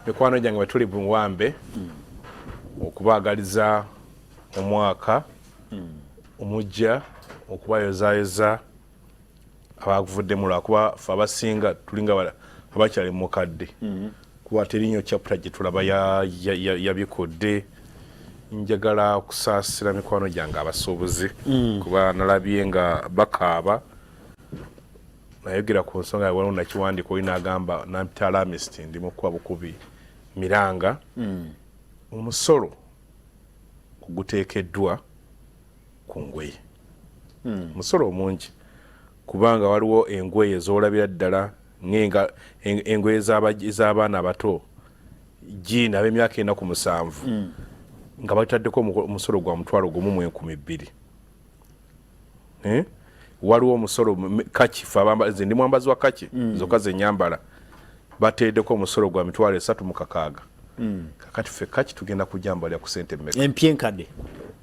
mikwano gyange bwe tuli buwambe okubaagaliza omwaka omujja okubayozayoza abavuddemu lwakuba fe abasinga tulinga abakyali mukadde kuba terinyo chapter gye tulaba yabikodde. Njagala okusaasira mikwano gyange abasuubuzi kuba nalabye nga bakaaba nayogera ku nsonga waliwo nakiwandiika oli n'agamba nampita Analyst ndi mu kuba bukubi miranga omusolo oguteekeddwa ku ngoye musolo omungi kubanga waliwo engoye ez'olabira ddala engoye ez'abaana abato jiini ab'emyaka 47 nga bataddeko omusolo gwa mutwalo gumu mu 2000. Waliwo omusolo kaki fe ndi mwambazi wa kaki zokka ze nyambala bateddeko omusolo gwa mitwalo 3,600. Kakati fe kaki tugenda kujambalya ku sente mmeka empya enkadde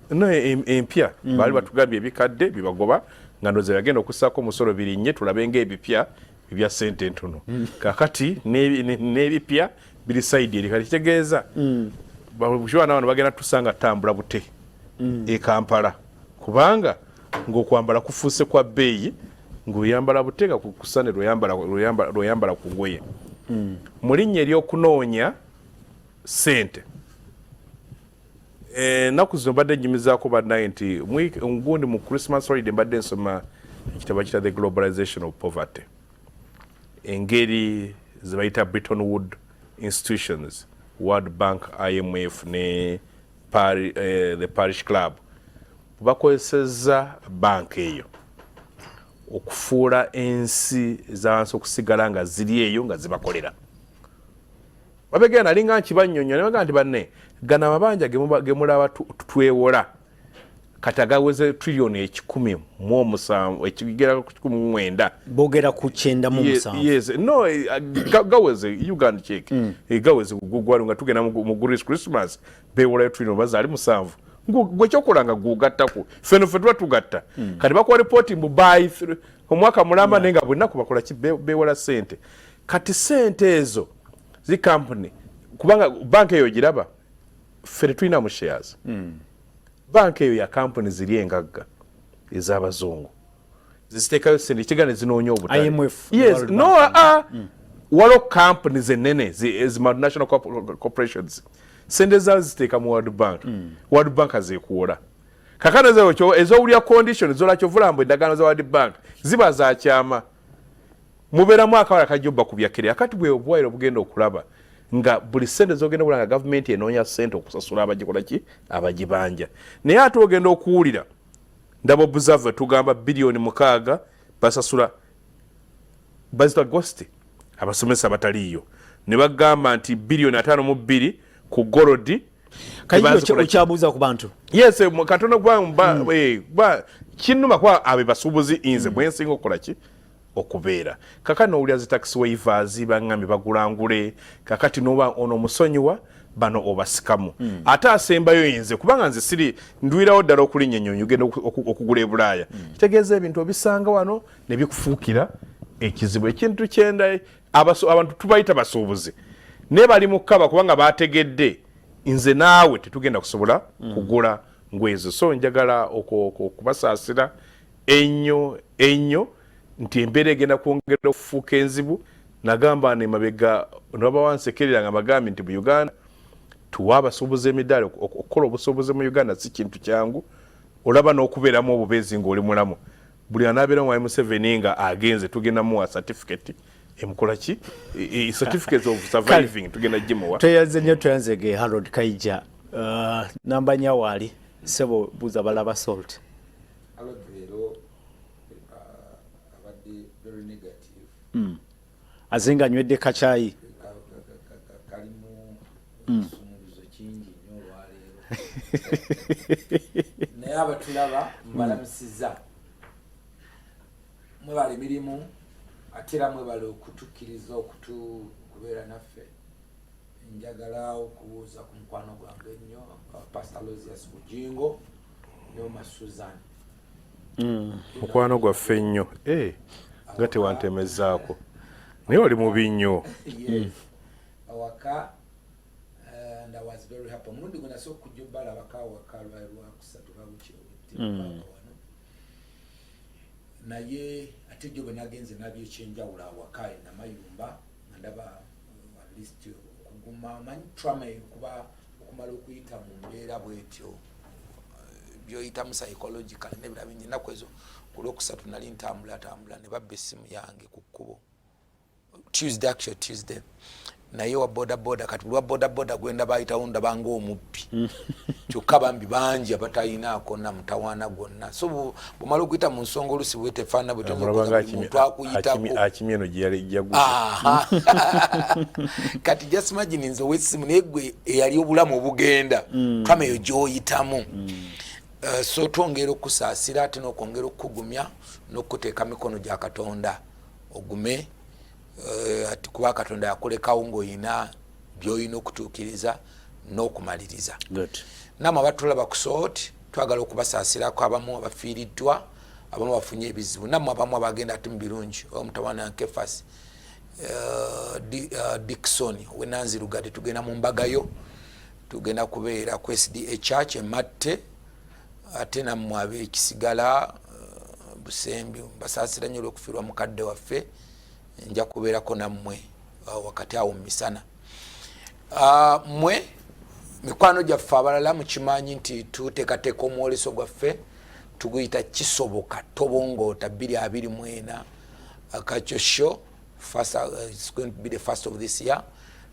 no empya baali batugambye ebikadde bibagoba nga ndoze yagenda okussaako omusolo birinnye tulabe ng'ebipya ebya sente entono kakati n'ebipya biri saidi eri kati kitegeeza bushwana bano bagenda tusanga tambula bute e Kampala kubanga ng'okwambala kufuuse kwa bbeeyi ng'oyambala butega kusane lw'oyambala ku ngoye mu linnya ery'okunoonya sente. Naku zino mbadde nnyumizaako bannaye nti gundi mu Christmas holiday mbadde nsoma ekitabo kita The Globalization of Poverty, engeri ze bayita Bretton Woods institutions, World Bank, IMF ne the Parish Club bakozesezza banka eyo okufuula ensi z'abansi okusigala nga ziri eyo nga zibakolera. Babegenda alinga nkibannyonnyola ne bagamba nti banne gana amabanja ge mulaba twewola kati agaweze trillioni 107 ekigera ku 19 bogera ku 9 yes no gaweze Uganda check gaweze gugwalu nga tugenda mu Christmas bewola trillioni bazali 7 gwe kyokolanga gugattako feno fetwa tugatta kati bakuwa report mu buy omwaka mulamba nenga bonna kubakola ki bewola sente kati sente ezo zi company kubanga banka eyo giraba fere tulina mu shares banka eyo ya company ziri engagga ez'abazungu ziziteekayo sente kigane zinoonya obutale IMF yes no walo companies enene as multinational corporations sente zaazo ziteeka mu World Bank World Bank azekuwola kakana ezowulya condition zolakyo vulambo endagaano za World Bank ziba za kyama mubeeramu akawala kajjobba ku byakere akati bwe obwairo bugenda okulaba nga buli sente zogenda bulanga government enoonya sente okusasula abagikola ki abagibanja naye ate ogenda okuwulira ndaba observer tugamba bilioni 6 basasula bazita gosti abasomesa bataliyo ne bagamba nti bilioni 5.2 ku golodi kaijo ukyabuuza ku bantu yes katono kwa kinuma kwa abe basubuzi inze bwensinga okola ki okubeera kakati nowulira zi tax waivers bangambi bagulangule kakati noba ono musonyiwa bano obasikamu ate asembayo yinze kubanga nze siri ndwirawo ddala okulinnya ennyonyi ugenda okugula ebulaaya kitegeeza ebintu obisanga wano ne bikufuukira ekizibu ekintu kyenda abantu tubayita basuubuzi ne bali mu kkaba kubanga bategedde nze naawe tetugenda kusobola kugula ngwezo so njagala okubasaasira ennyo nti embeera egenda kwongera okufuuka enzibu nagamba ne mabega naba wansekerera nga bagambi nti mu Uganda tuwa abasuubuzi emidaala okukola obusuubuzi mu Uganda si kintu kyangu olaba n'okubeeramu obubeezi ng'oli mulamu buli anaabeera mu Museveni nga agenze tugenda muwa certificate emukola ki certificates of surviving tugenda gimuwa tweyanze nnyo tweyanzege Harold Kaija namba nyawaali sebo buza balaba salt very negative. Azinga nywedde kachayi. Kalimu sumulizo kingi nnyo olwaleero. Naye abatulaba mbalamusiza. Mwebale emirimu ate era mwebale okutukkiriza okubeera naffe. Njagala okubuuza ku mukwano gwange ennyo Pastor Losias Bujingo ne Susan. Mukwano gwaffe nnyo nga tewantemezaako naye oli mubi nnyo awaka, and I was very happy. Mundi guna so kujubala waka lwa kusatu babuchi wano. Naye ate jobe nagenze nabyo chenjawula awaka na mayumba ndaba at least kuguma manyi trauma kuba okumala okuyita mu mbeera bwetyo byoyita mu psychological nebira bingi nakwezo kulwokusatu nali ntambula ne babbe essimu yange ku kkubo Tuesday naye wa boda kati lwa boda gwenda bayita onda bango omubbi kyokka bambi bangi abatayinaako na mutawaana gwonna so bumala okuyita mu nsonga olusi bwete faana bwe muntu akuyitako akimyeno gyaguze kati just imagine nze wesimu negwe eyali obulamu obugenda kama eyo gyoyitamu so twongera okusaasira ate n'okwongera okukugumya n'okuteeka mikono gya Katonda ogume ati kuba Katonda yakulekawo ng'oyina by'oyina okutuukiriza n'okumaliriza namwe abatulaba ku sooti twagala okubasaasirako abamu abafiiriddwa abamu bafunye ebizibu namwe abamu abagenda ate mu birungi omutawaana Nkefasi Dickson wenanzirugade tugenda mu mbagayo tugenda kubeera ku SDA Church ematte ate nammwe ab'ekisigala Busembi basaasira nnyo olw'okufiirwa mukadde waffe nja kubeerako nammwe wakati awo mu misana mmwe mikwano gyaffe abalala mukimanyi nti tuteekateeka omwoleso gwaffe tuguyita kisoboka tobongoota 2024 KAIJA first it's going to be the first of this year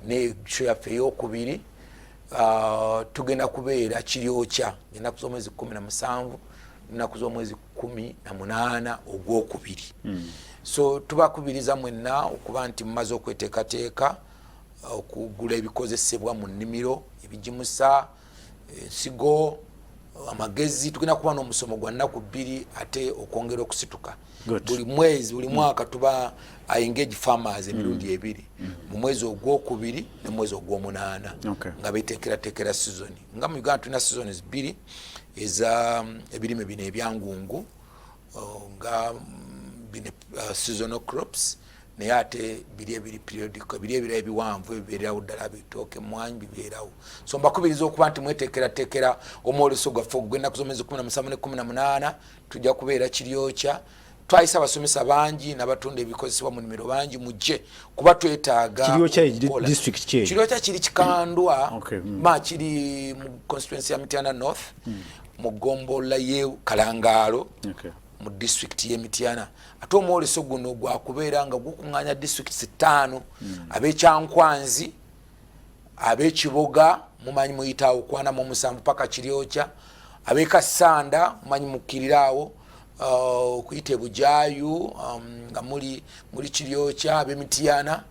ne show yaffe ey'okubiri tugenda kubeera kiryokya ennaku z'omwezi 17 ennaku z'omwezi 18 ogwokubiri so tubakubiriza mwenna okuba nti mumaze okweteekateeka okugula ebikozesebwa mu nnimiro ebijimusa ensigo amagezi tugenda kuba n'omusomo gwa nnaku 2 ate okwongera okusituka buli mwezi buli mwaka tuba engage farmers emirundi 2 mu mwezi ogwokubiri ne mwezi ogw'omunaana nga beteekerateekera season nga mu Uganda tulina seasons 2 eza ebirime bino ebyangungu nga bine seasonal crops naye ate biri ebiri periodic biri ebira ebiwanvu ebibeerawo ddala bitooke mwanyi bibeerawo so mbakubiriza okuba nti mweteekerateekera omwoleso gwaffe ogw'ennaku z'omwezi 17 ne 18 tujja kubeera kiryokya twayisa abasomesa bangi n'abatunda ebikozesebwa mu nnimiro bangi mujje kuba twetaaga kiryokya kiri Kikandwa kiri mu constituency ya Mityana North mu gombola ye Kalangaalo mu district ye Mityana ate omwoleso guno gwakubeera nga gukuŋŋaanya districts 5 ab'Ekyankwanzi ab'Ekiboga mumanyi muyitaawo 47 paka kiryokya ab'Ekasanda mumanyi mukkirirawo okuyita Ebujayu nga muli kiryokya ab'Emityana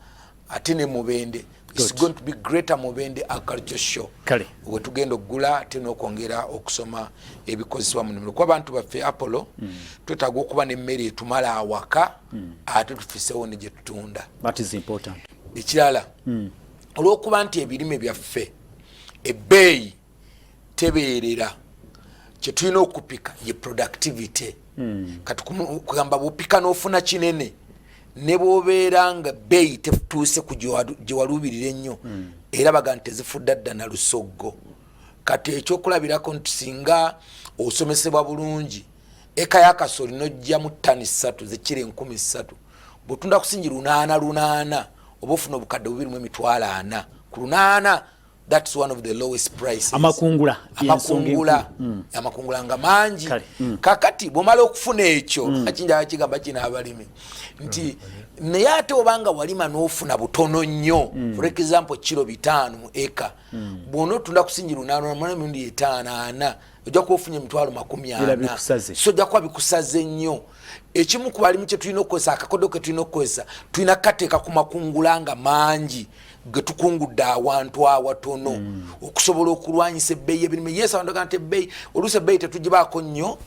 ate ne Mubende. It's going to be greater Mubende agriculture show. Kale. We tugenda okugula ate n'okwongera okusoma ebikozesebwa mu nnimiro. Kuba abantu baffe Apollo twetaaga okuba n'emmere etumala awaka ate tufiseewo ne gye tutunda. That is important. Ekirala olw'okuba nti ebirime byaffe ebbeeyi tebeerera kye tulina okupika ye productivity. Kati kugamba bw'opika n'ofuna kinene ne bw'obeera nga bbeeyi tetuuse ku gye waluubirira ennyo era baga nti tezifudda dda na lusoggo. Kati ekyokulabirako nti singa osomesebwa bulungi eka y'akasooli n'ojjamu ttani 3 zekiri 13,000 bw'otunda ku singi 8 oba ofuna obukadde 2,400 ku 8. That's one of the lowest prices. Amakungula nga mangi. Kakati bw'omala okufuna ekyo akinja kigamba kina abalimi nti naye ate obanga walima n'ofuna butono nnyo for example kilo 5 mu eka bw'onootunda kusingira 8 ojja kuba ofunye emitwalo 40 so ojja kuba bikusaze nnyo. Ekimu ku balimi kye tulina okukozesa akakodo ke tulina okukozesa tulina kateeka ku makungula nga mangi ge tukungudde awantu awatono okusobola okulwanyisa ebbeeyi y'ebirime. Yes, abantu bagamba nti ebbeeyi oluusi ebbeeyi tetugibaako nnyo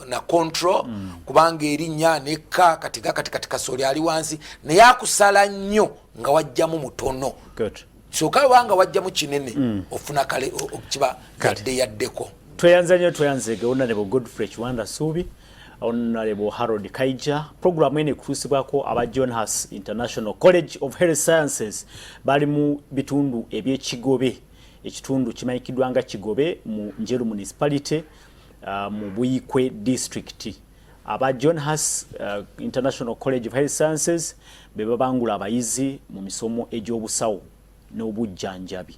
na control kubanga erinnya nekka kati kasooli ali wansi naye akusala nnyo nga wajjamu mutono. So kale wanga wajjamu kinene ofuna kale kiba yaddeko. Tweyanza nnyo tweyanzege Honorable Godfrey Kiwanda Suubi Honorable Harold KAIJA. Program ene kutusibwako aba John Huss International College of Health Sciences bali mu bitundu ebyekigobe. Ekitundu kimanyikidwa nga Kigobe mu Njeru Municipality mu Buyikwe District. Aba John Huss International College of Health Sciences beba bangula abayizi mu misomo egy'obusawo n'obujjanjabi.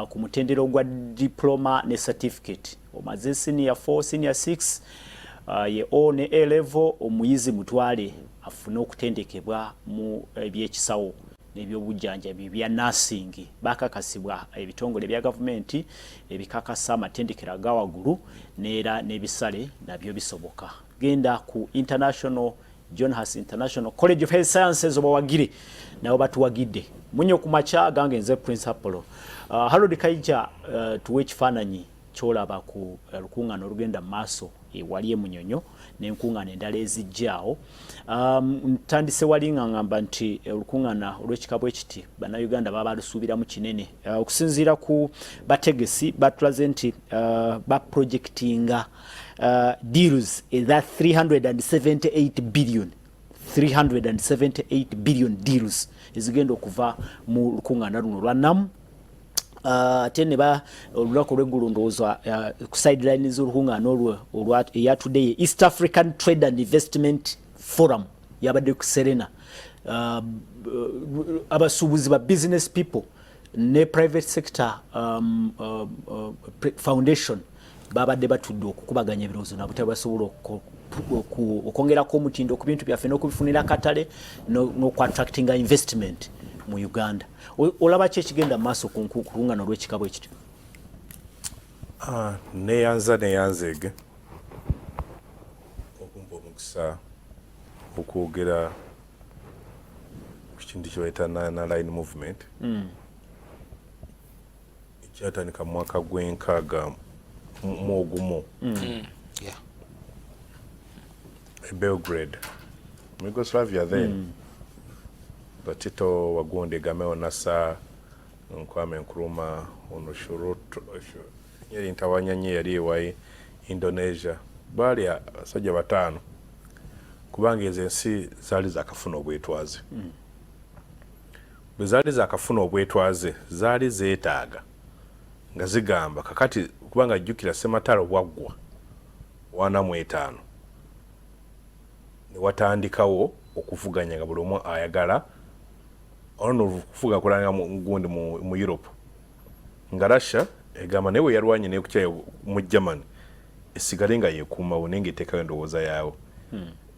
Ku mutendero gwa diploma ne certificate omaze senior 4 senior 6 ye one A level omuyizi mutwale afuna okutendekebwa mu ebyekisawo n'ebyobujjanjabi bya nursing bakakasibwa ebitongole bya government ebikakasa amatendekero agawagulu neera n'ebisale nabyo bisoboka. Genda ku International John Huss International College of Health Sciences obawagire nabo batuwagidde munyo kumacha gange nze principal Harold KAIJA tuwe ekifaananyi kyolaba ku lukungano olugenda maaso wali emunyonyo n'enkungano endala ezijjaawo. Ntandise wali ngamba nti olukungana olw'ekikabo ekiti bannayuganda baba balusuubiramu kinene okusinziira ku bategesi batulaze nti baprojectinga deals that 378 billion deals ezigenda okuva mu lukungana luno lwannamu. Tene ba olulako lw'eggulu ndowooza ku sideline z'olukungana olwo eya today East African Trade and Investment Forum yabadde ku Serena. Abasuubuzi ba business people ne private sector foundation babadde batudde okukubaganya ebirowoozo nabo basobola okwongerako omutindo ku bintu byaffe n'okubifunira katale n'okwa-attractinga investment mu Uganda. Olaba ki ekigenda maaso ku lukungano lw'ekikabo ekityo? Neyanzege okumpa omukisa okwogera ku kintu kye bayita line movement ekyatandika mu mwaka gw'enkaaga mu ogumu Belgrade mu Yugoslavia then Batito Wagonde Gameo Nasa Nkwame Nkrumah ono Shuruto yali ntawanyanye yali ewayi Indonesia bali asajja batano kubanga ezo ensi zaali zakafuna obwetwaze bwe zaali zakafuna obwetwaze zaali zeetaaga nga zigamba kakati kubanga jjukira Sematalo waggwa 45 ne watandikawo okuvuganya nga buli omu ayagala ono kufuga kulanga gundi mu Europe nga Russia egamba newe yalwanye n'ekukyayo mu Germany esigale nga yeekuumawo nenge eteekayo endowooza yawo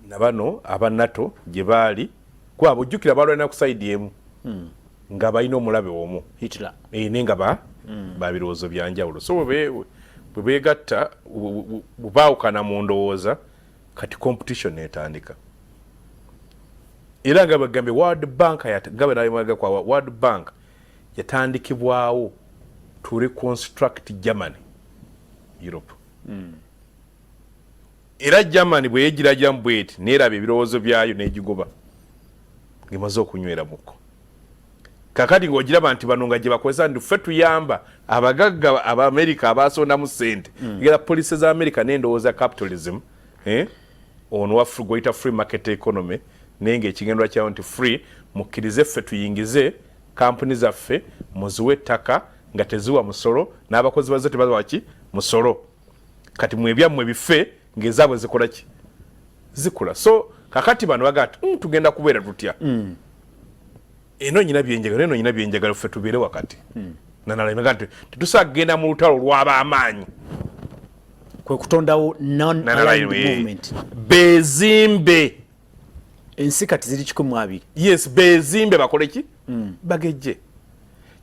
na bano aba NATO gye baali kuba bujjukira balwana ku side emu nga balina omulabe omu Hitler nenga ba birowoozo byanjawulo so bwe beegatta bubaawukana mu ndowooza kati competition etandika. Era nga bagambe World Bank gabe nayimaga kwa World Bank yatandikibwawo to reconstruct Germany Europe. Era Germany bwe yegira jambweti neraba ebirowoozo byayo n'egigoba ngemaze okunywera muko kakati ng'ogiraba nti bano nga gye bakozesa nti ffe tuyamba abagagga aba America abasonda mu ssente ngera police za America n'endowooza capitalism ono wa goyita free market economy nenge ekigendwa kyawo nti free mukkirize ffe tuyingize kampuni zaffe muziwe ettaka nga teziwa musolo n'abakozi bazo tebawa ki musolo kati mwebyammwe bife ng'ezaabwe zikola ki zikula so kakati bano bagati tugenda kubeera tutya eno nyina byenjagala eno nyina byenjagala ffe tubeere wakati nanalaga nti tetusagenda mu lutalo lw'ab'amaanyi kwe kutondawo non-aligned movement bezimbe ensi kati ziri 12 yes bezimbe bakole ki bagejje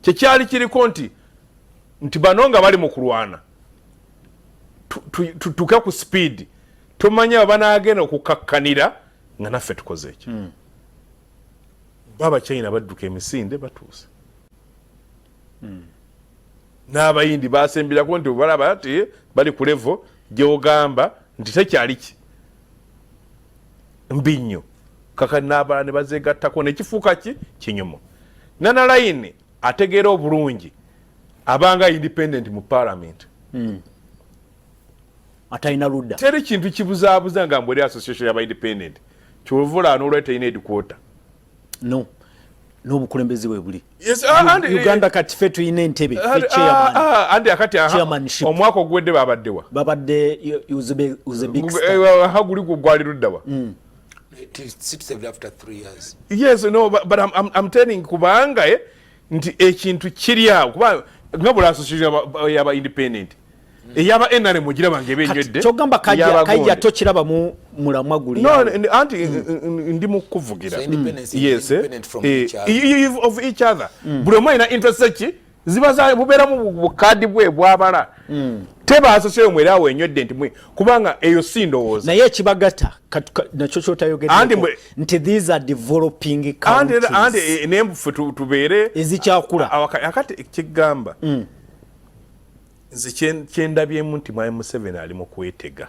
kyekyali kiriko nti bano nga bali mu kulwana tutuuke ku speed tumanya banaagenda okukakkanira nga naffe tukoze ekyo baba China badduka emisinde batuuse n'abayindi basembirako nti balaba ati bali ku level gy'ogamba nti tekyali ki mbi nnyo kaka n'abalala ne bazeegattako nekifuuka ki kinyumo Nanalayini ategeera obulungi abanga independent mu parliament atayina ludda teri kintu kibuzaabuza nga mbwere association y'aba independent kyovula n'olweta ine headquarter n'obukulembeze bwe buli yes, Uganda kati fe tuyina entebe andi akati omwaka ogwedde babadde Uzbekistan haguli gwali luddawa It's after 3 years. Yes, no, but I'm telling kubanga nti ekintu kiri awo kuba ngabula association y'aba independent eyaba enare mugira bange benjodde kyogamba KAIJA tokiraba mu mulamwa guli no anti ndi mu kuvugira yes of each other buli mwe ina interest ki zibaza bubera mu bukadi bwe bwabala teba association mwera awo enyodde nti mwe kubanga eyo sindowoza naye ekibagata nakyo kyotayogedde nti these are developing countries and nembufe tubere ezikyakula akati ekigamba kyendabye nti mwaye Museveni ali mu kwetega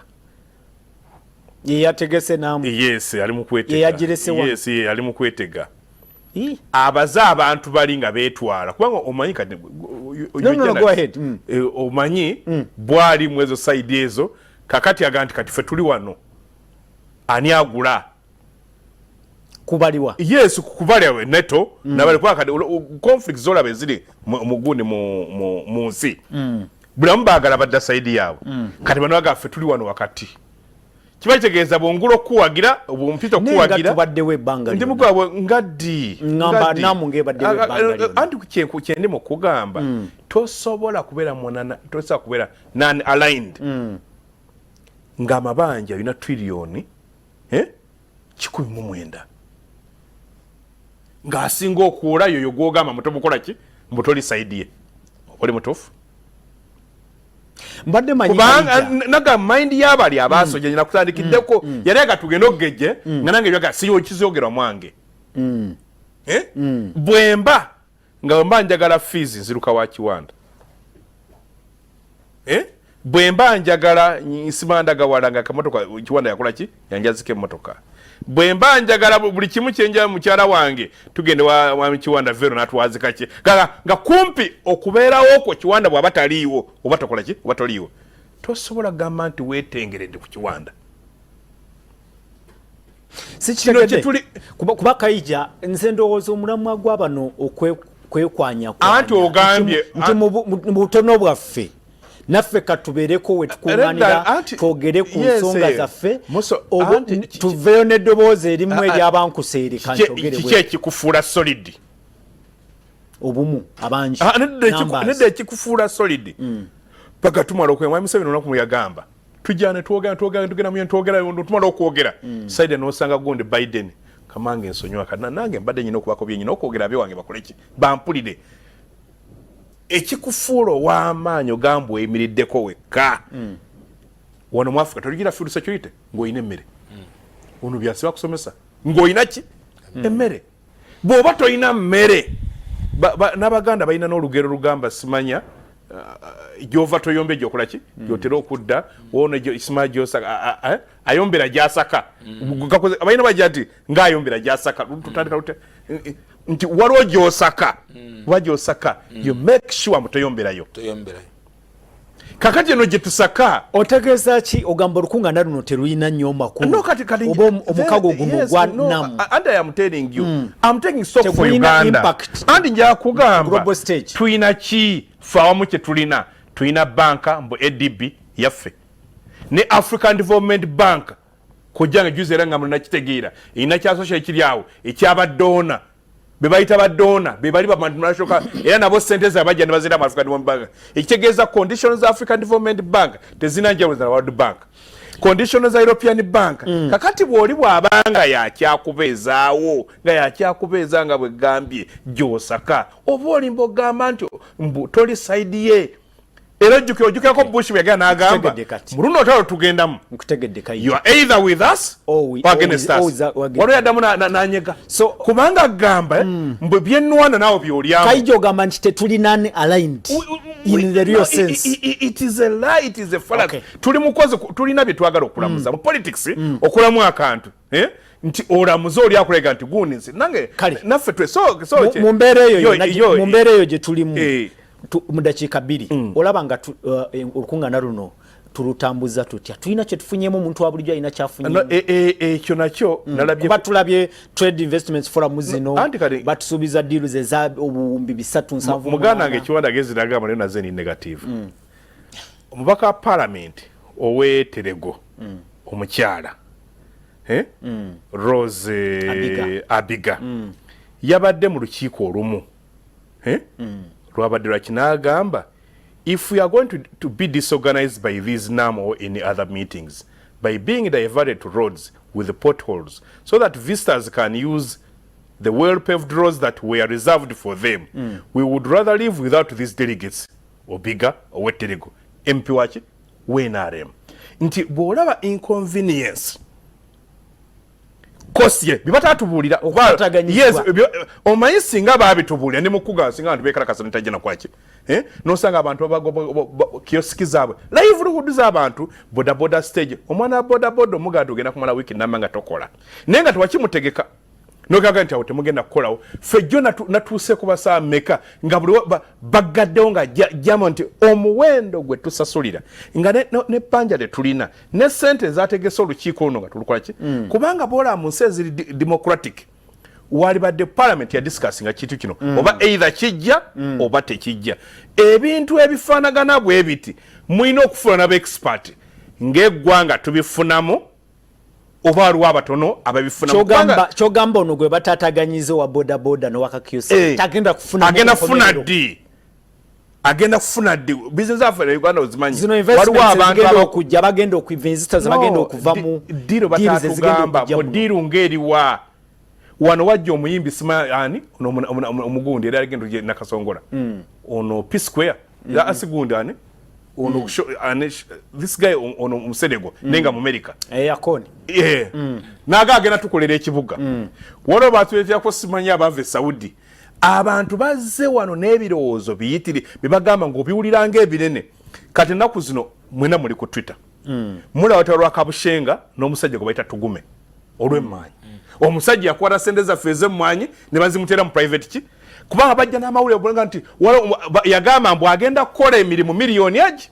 yategese namu yes ali mu kwetega yes ali mu kwetega abaza abantu bali nga betwala kubanga omanyi kati no go ahead omanyi bwali mwezo side ezo kakati aganti kati fe tuli wano ani agula kubaliwa yes kubaliwa neto nabali kwa kati conflicts zola bezili mugundi mu nsi bulamu bagala badda side yawo kati bano agafe tuli wano wakati kibategeeza bongulo kuwagira obumpito kuwagira nenga tubadde we banga ndi mugabo ngaddi ngamba namu ngebadde we banga andi kukyende mu kugamba tosobola kubera monana tosobola kubera non aligned ngama banja yina trillion 19 ngasinga okuula yoyo gwogamba mutobukola ki mbutoli side ye oli mutofu mbadde manyi naga mind yabali abasoje nyina kutandikiddeko yali agatugenda ogeje nga nange byaga siyo kizogerwa mwange bwemba nga mbanjagala fees nziruka wa Kiwanda bwemba njagala nsimanda gawalanga kamotoka Kiwanda yakola ki yanjazike motoka bwemba njagala buli kimu kyenja mukyala wange tugende wa Kiwanda vero natwazika ki nga kumpi okubeerawo okwo Kiwanda bwabataliiwo obatakola ki obataliiwo tosobola gamba nti wetengeredde ku Kiwanda sikitegedde kuba KAIJA nze ndowooza omulamwa gw'abano okwekwanya anti ogambye nti mu butono bwaffe naffe katubeereko we tukunganira twogere ku nsonga zaffe tuveyo n'eddoboozi erimu eryabankuseere kankyogere kiki ekikufuula solid obumu abangi nedda ekikufuula solid paka tumala okwemwa Museveni olunaku muyagamba tujjane tumala okwogera saida n'osanga gundi Biden kamange ensonyiwa kana nange mbadde nyina okubako byenyina okwogera abe wange bakoleki bampulire ekikufuula ow'amaanyi ogamba oyimiriddeko wekka wano mu Africa toligira food security ng'oyina emmere ono byasi bakusomesa ng'oyina ki emmere bw'oba toyina mmere n'Abaganda balina n'olugero lugamba simanya gyova toyombe gyokola ki gyotera okudda wono isima gyosaka ayombera gyasaka balina bajja nti ng'ayombera gyasaka tutandika lute nti waliwo gyosaka wagyosaka you make sure mutoyomberayo kakati eno gye tusaka otegeeza ki ogamba olukuŋŋaana luno terulina nnyo makulu oba omukago guno gwa namu and I am telling you I'm taking stock for Uganda andi nja kugamba tuyina ki fe awamu kye tulina banka mbu ADB yaffe ne African Development Bank kujjanga juzi era nga mulina ina kyasosha ekiri awo ekyabaddoona bebayita baddoona bebali bamulnational era nabo sente zabajja ne bazira mu African Development Bank ekitegeeza conditions za African Development Bank tezina njawulo za World Bank conditions za European Bank kakati bwoli bwabanga yakyakubeezaawo nga yakyakubeeza nga bwe gambye gyosaka oba olimba ogamba nti toli side ye era ojjukirako Bush bwe yagenda n'agamba mu luno otalo tugendamu you are either with us or against us waliwo yaddamu n'anyega kubanga agamba mbwe byennwana naawe byolyamu KAIJA ogamba nti tetuli non-aligned in the real sense it is a lie, it is a fallacy. Tuli mukozi tulina bye twagala okulamuza mu politics okulamu akantu nti olamuza oli akulega nti gundi nsi nange naffe twe mu mbeera eyo gye tulimu mu dakiika 2 olaba nga olukuŋŋaana luno tulutambuza tutya tulina kye tufunyemu omuntu wa bulijjo alina kyafunyemu ekyo nakyo nalabye kuba tulabye trade investments forum zino batusuubiza deals eza obuwumbi 370 muganda wange ekiwanda gezi nagamba nayo naze ni negative omubaka wa parliament oweterego omukyala Rose Abiga yabadde mu lukiiko olumu lwabadde lwakinagamba if we are going to be disorganized by these NAM or any other meetings, by being diverted to roads with the potholes, so that visitors can use the well-paved roads that were reserved for them, we would rather live without these delegates, Obiga, or Weterego, MP wachi, WNRM. Nti bwolaba inconvenience, kosye bibata tubulira yes omanyi singa babitubulira ne mukuga singa abantu bekalakasa netajja nakwaki nosanga abantu kioski zaabwe live ruhudu z'abantu boda stage omwana boda omugado genda kumala wiki namanga tokola nenga twakimutegeka nogaga nti awo temugenda kukolawo fejjo natuuse kubasa meka nga buli bagaddewo nga jamo nti omuwendo gwe tusasulira nga ne panja de tulina ne sente zategese olukiiko luno nga tulukolaki kubanga bola mu nsi eziri democratic wali badde parliament ya discussinga kitu kino oba either kijja oba tekijja ebintu ebifaanagana bwe biti mulina okufuna n'aba-expert ng'eggwanga tubifunamu oba waliwo abatono ababifuna kyogamba ono gwe batataganyize wa boda nowakakyusa agenda kufuna ddi bizinesi affe Uganda ozimanyi waliwo abantu okujja bagenda okuinvestors bagenda okuva mu ddiiro batatugamba mu ddiiro ng'eriwa wano wajja omuyimbi simaani omugundi era agenda nakasongola ono P Square asigundi ani ono this guy ono Musedego nenga mu America akoni naga agenda tukolera ekibuga wano batuletera ko simanya abave Saudi abantu bazze wano n'ebirowoozo biyitire bibagamba ng'obiwulira ng'ebinene kati ennaku zino mwena muli ku Twitter mulawata lwa Kabushenga n'omusajja gwe bayita Tugume olw'emmanyi omusajja yakwata sente zaffe ez'emmwanyi ne bazimutera mu private ki kubanga bajja n'amawulire obulanga nti yagamba mbu agenda kukola emirimu miliyoni agi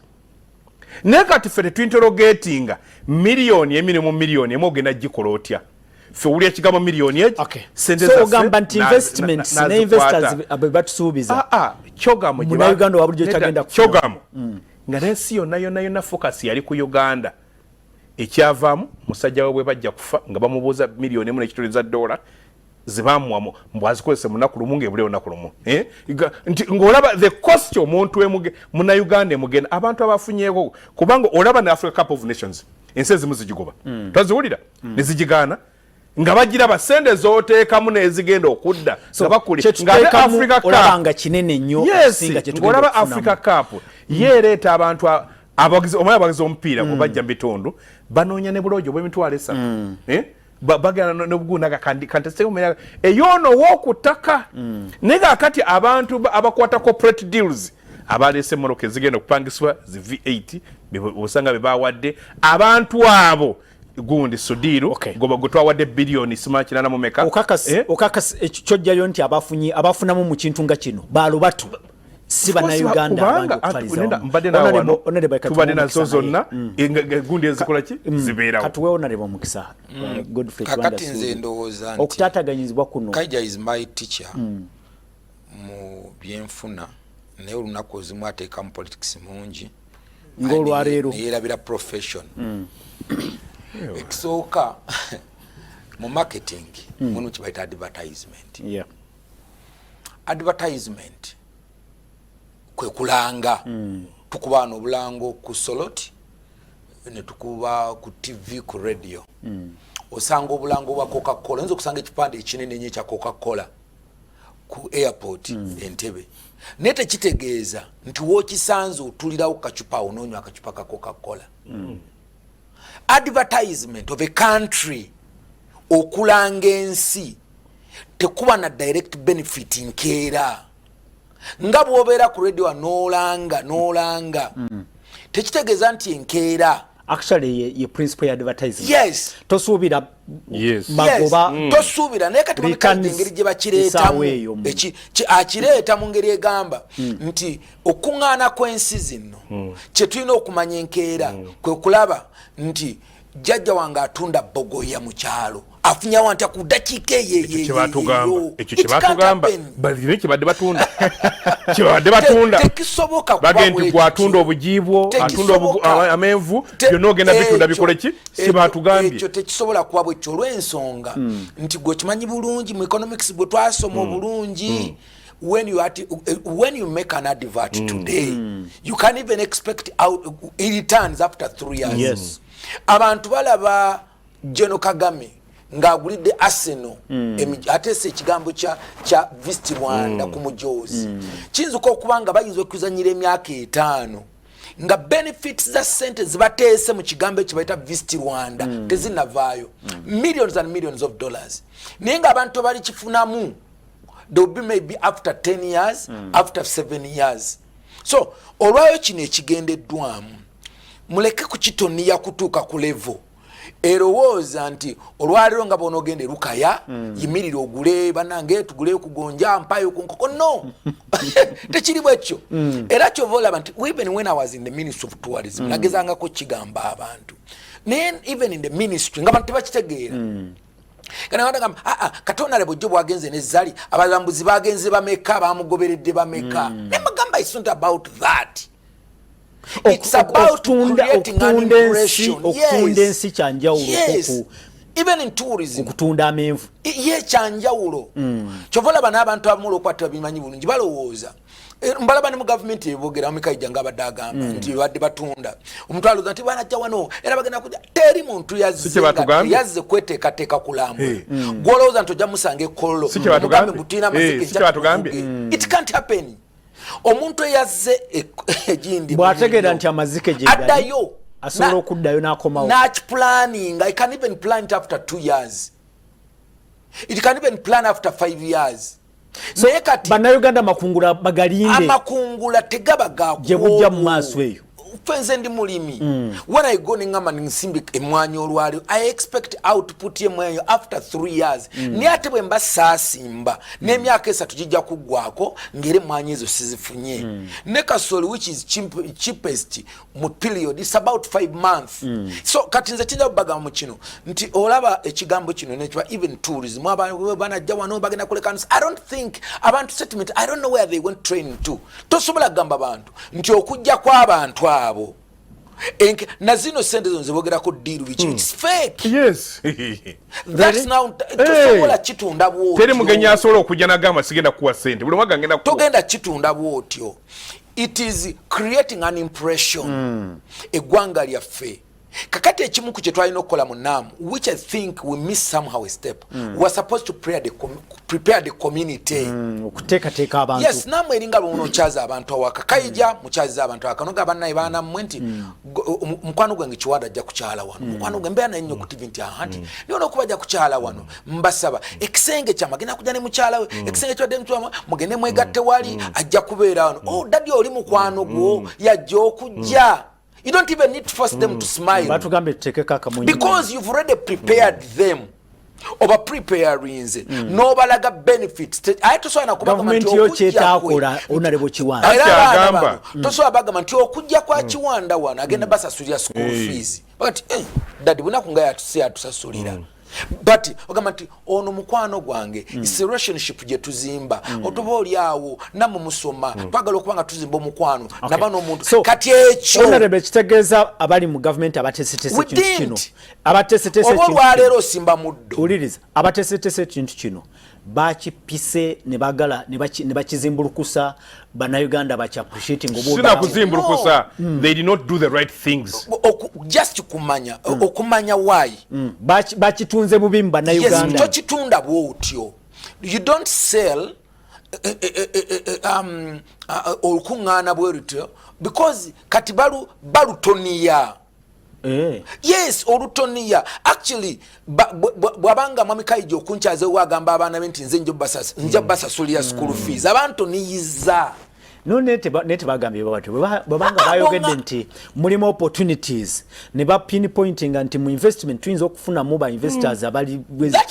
naye kati ffe tetwinterogatinga miliyoni emirimu miliyoni emu ogenda gikola otya ffe wulira ekigambo miliyoni egi sente zaffe ogamba nti investments ne investors batusuubiza kyogamo Uganda wabulijjo kyagenda kyogamo nga n'ensi yonna focus yali ku Uganda ekyavaamu musajja we bwe bajja kufa nga bamubuuza miliyoni emu n'ekitole za dola zibamuwamu mbwazikozese munaku lumu ng'ebule lunaku lumu nti ng'olaba the cost omuntu munnauganda emugenda abantu abafunyeeko kubanga olaba ne Africa Cup of Nations ensi ezimu zigigoba twaziwulira ne zigigaana nga bagiraba sente zooteekamu n'ezigenda okudda nga bakuli olabanga kinene nnyo ng'olaba Africa Cup yeereeta abantu abagizi omupiira bwe bajja mu bitundu banoonya ne buloojo bw'emitwalo 3 bagana n'obugunaga kanteseomera eyono w'okutaka naye kakati abantu abakwata corporate deals abaleese moroka ezigenda okupangisibwa zi V8 osanga be bawadde abantu abo gundi Sudiru goba gutwawadde billioni simakirana mu meka okakasi ekyojjayo nti abafunamu mu kintu nga kino balubatu siba na Uganda tubadde nazo zonna gundi ezikola ki zibeerawo katuwewo nalebo mukisa Godfrey kakati nze ndowooza nti okutataganyizibwa kuno KAIJA is my teacher mu byenfuna naye olunaku ozimu ateeka mu politics mungi ng'olwaleero neyerabira profession ekisooka mu marketing muno kibayita advertisement advertisement kwe kulanga tukuba n'obulango ku soloti ne tukuba ku TV ku radio osanga obulango bwa Coca-Cola nzo kusanga ekipande ekinene nnyo kya Coca-Cola ku airport Entebbe nete kitegeeza nti wokisanze otulirawo kacupa ononywa akacupa ka Coca-Cola advertisement of a country okulanga ensi tekuba na direct benefit nkeera nga bw'obeera ku radio n'olanga tekitegeeza nti enkeera actually ye principal advertising. Yes. Tosubira yes. magoba. Yes. Tosubira naye kati mukandi ngeri gye bakireetamu akireeta mu ngeri egamba nti okuŋŋaana kw'ensi zino kye tulina okumanya enkeera kwe kulaba nti jjajja wange atunda bogoya mu kyalo afunya wanta ku dakiika ekyo kyebatugamba balire kibadde batunda kibadde batunda tekisoboka bagenda nti gwatunda obujiibwo atunda amenvu byonna ogenda bitunda bikole ki sibatugambye ekyo tekisobola kuba bwekyo olw'ensonga nti gwe kimanyi bulungi mu economics bwe twasoma obulungi when you make an advert today you can't even expect out returns after 3 years. Yes. Abantu balaba Jeno Kagame ng'agulidde Arsenal ateese ekigambo kya Visit Rwanda ku mujozi kiyinza okuba nga bayinza okuzannyira emyaka 5 nga benefits za sente zibateese mu kigambo ekyo bayita Visit Rwanda tezinavaayo millions and millions of dollars naye ng'abantu bali kifunamu there will be maybe after 10 years after 7 years. So olwayo kino ekigendeddwamu muleke kukitoniya kutuuka ku level erowooza nti olwaliro nga bonoogende Lukaya yimirire ogule banange tugule kugonja mpayo ku nkoko no tekiri bwekyo era kyova olaba nti even when I was in the Ministry of Tourism nagezangako kigamba abantu naye even in the ministry nga bantu tebakitegeera kana wanda katona lebo jobu agenze ne zali abalambuzi bagenze bameka bamugoberedde bameka nemagamba it's not about that. It's about creating an impression. Yes. Yes. Even in tourism. Okutunda amenvu. Ye chanjawulo. Chovola bana abantu abamulo kwatwa bimanyi bulungi balowooza. Mbalaba ne mu government ebogera mu KAIJA nga badagamba nti badde batunda. Omuntu aloza nti bana jawano era bagenda kuja teri muntu yazze kweteekateeka kulambula. Gwolowooza nti ojja musange kollo. Mugambe butina masike. It can't happen. Omuntu yazze ejindi bwategera nti amazike je addayo asobola okuddayo n'akomawo natch planning. I can even plan it after 2 years. It can even plan after 5 years. So bannayuganda makungula bagalinde amakungula tegaba gakuwo je bujja mu maaso eyo fenze ndi mulimi when I go ningama nsimbi emwanyi olwali I expect output ye mwanyi after 3 years ni ate bwe mbasa simba n'emyaka 3 tujija kugwako ngere mwanyi ezo sizifunye ne kasoli which is cheapest mu period is about 5 months so kati nze kinja baga mu kino nti olaba ekigambo kino nekiba even tourism abana jja wano bagenda kuleka I don't think abantu settlement I don't know where they went training to tosobola gamba abantu nti okujja kwa abantu abo na zino sente zonze bogera ko deal which is fake. Yes. That's now tosobola kitunda bwotyo teri mugenya asobola okujja nagamba sigenda kuwa sente buli mwaga ngenda kuwa togenda kitunda bwotyo. It is creating an impression eggwanga lyaffe kakati ekimu ku kye twalina okukola mu NAM which I think we miss somehow a step. We are supposed to prepare the community okuteekateeka abantu. Yes, NAM eringa bono kyaza abantu awaka KAIJA mukyaza abantu awaka noga bannaye baana mwenti mukwano gwange Kiwanda ajja kukyala wano mukwano gwe mbeera nnyo ku TV nti ahanti niona okubajja kukyala wano mbasaba ekisenge kyama genda kujja ne mukyala we ekisenge kyo demtwa mugende mwegatte wali ajja kubeera wano oh dadi oli mukwano gwo yajja okujja. You don't even need to force them to smile because you've already prepared them. Over preparing no balaga benefits. I to so na government yo kyetakola onalebo Kiwanda. Agamba to so abaga nti okujja kwa Kiwanda wana agenda basasulira school fees. But dadi buna kungaya tusia tusasulira. But ogamba nti ono mukwano gwange is a relationship je tuzimba otuba oli awo namwe musoma twagala okubanga tuzimba omukwano nabano omuntu kati ekyo onalebe kitegeeza abali mu government abatesetese kintu kino abatesetese kintu olwaleero simba muddo uliriza abatesetese kintu kino bakipise ne bagala ne bakizimbulukusa bannayuganda bachi appreciating obo sina kuzimbulukusa they did not do the right things just kumanya okumanya why bakitunze bubi mu bannayuganda yes tokitunda bwotyo you don't sell okuŋŋaana bwerutyo because kati balutoniya. Yes, olutoniya. Actually, bwabanga mwami KAIJA okunkyaze wagamba abaana be nti nze nja basasulira school fees. Abantu niyiza. no nete bagambye babatu babanga bayogedde nti mulimu opportunities ne ba pinpointing anti mu investment twinza okufuna mu ba investors abali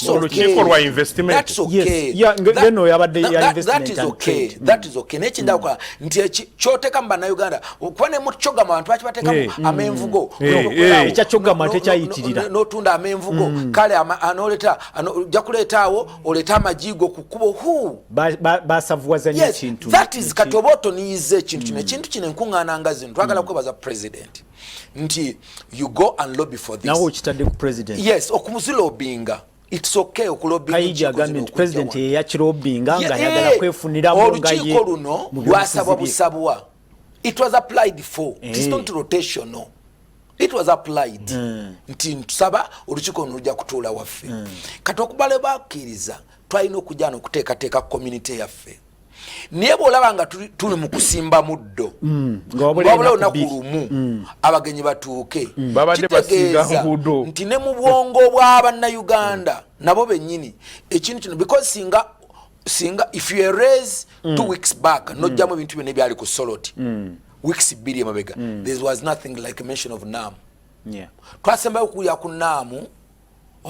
olukiiko lwa investment. That's okay. ngeno yabadde ya investment. That is okay. That is okay. Nekinda kwa nti kyoteka mba na Uganda kwane mu chogama abantu bakibateka amenvugo ekya chogama tekyayitirira no tunda amenvugo kale anoleta jakuletawo oleta amajigo kukubo hu basavuwazanya kintu. That is katoboto niize kintu kine nkungana ngazi twagala kwebaza president nti you go and lobby for this. Nawo kitadde ku president. Yes, okumuzilobinga. It's okay okulobinga. KAIJA government president ya kirobinga nga yagala kwefunira mu ngaye. Olukiiko luno lwasabwa busabwa. It was applied for. It is not rotational. It was applied. Nti tusaba olukiiko nujja kutula waffe. Kati okubale bakiriza twalina okujja n'okuteekateeka community yaffe. Niye bw'olaba nga tuli mu kusimba muddo ng'obula olunaku lumu abagenyi batuuke babadde basiga nguudo nti ne mu bwongo bw'Abannayuganda nabo bennyini ekintu kino because singa if you erase 2 weeks back nojjamu ebintu byonna ebyali ku Soloti weeks 2 emabega there was nothing like a mention of NAM. Twasembayo okuwulira ku NAM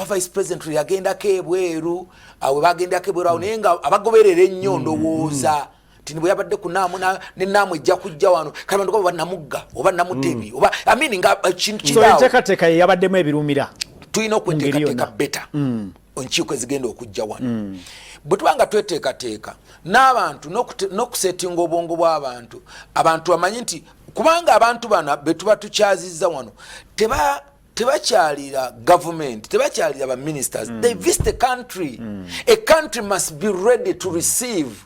vice president yagenda kebweru awe bagenda kebweru awo naye nga abagoberera ennyo ndowooza tini bwe yabadde ku NAM ne NAM ejja kujja wano kale bantu oba namugga oba namutebi oba nga kintu kirawo enteekateeka yabaddemu ebirumira tulina okweteekateeka beta enkiiko ezigenda okujja wano bwe tubanga tweteekateeka n'abantu n'okusetinga obwongo bw'abantu abantu bamanyi nti kubanga abantu bana be tuba tukyazizza wano tebakyalira government, tebakyalira ba ministers. They visit the country. A country must be ready to receive.